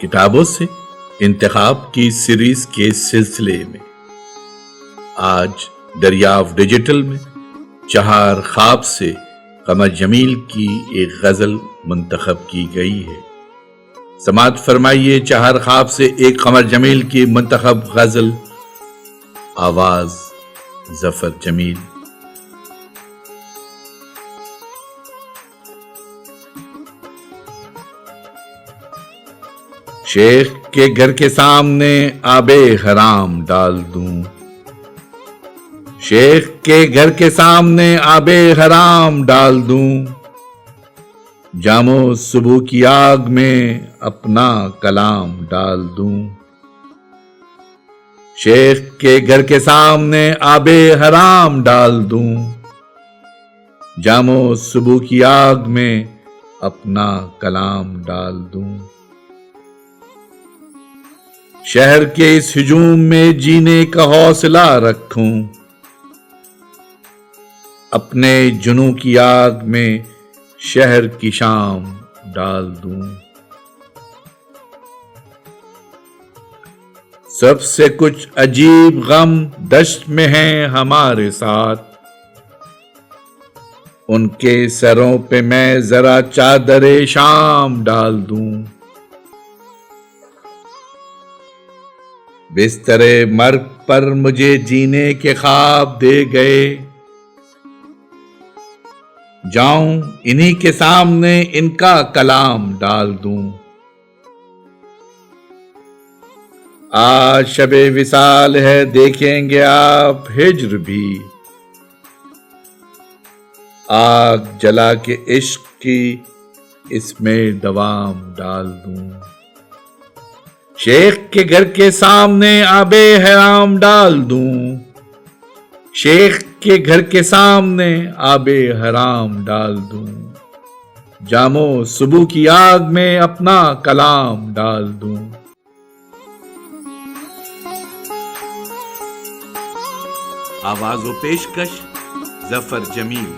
کتابوں سے انتخاب کی سیریز کے سلسلے میں آج دریافت ڈیجیٹل میں چہار خواب سے قمر جمیل کی ایک غزل منتخب کی گئی ہے۔ سماعت فرمائیے چہار خواب سے ایک قمر جمیل کی منتخب غزل، آواز ظفر جمیل۔ شیخ کے گھر کے سامنے آب حرام ڈال دوں، شیخ کے گھر کے سامنے آب حرام ڈال دوں، جامو صبح کی آگ میں اپنا کلام ڈال دوں، شیخ کے گھر کے سامنے آب حرام ڈال دوں، جامو صبح کی آگ میں اپنا کلام ڈال دوں، شہر کے اس ہجوم میں جینے کا حوصلہ رکھوں، اپنے جنوں کی آگ میں شہر کی شام ڈال دوں، سب سے کچھ عجیب غم دشت میں ہیں ہمارے ساتھ، ان کے سروں پہ میں ذرا چادر شام ڈال دوں، بستر مرگ پر مجھے جینے کے خواب دے گئے، جاؤں انہی کے سامنے ان کا کلام ڈال دوں، آج شب وصال ہے دیکھیں گے آپ ہجر بھی، آگ جلا کے عشق کی اس میں دوام ڈال دوں، شیخ کے گھر کے سامنے آب حرام ڈال دوں، شیخ کے گھر کے سامنے آب حرام ڈال دوں، جامو صبح کی آگ میں اپنا کلام ڈال دوں۔ آواز و پیشکش ظفر جمیل۔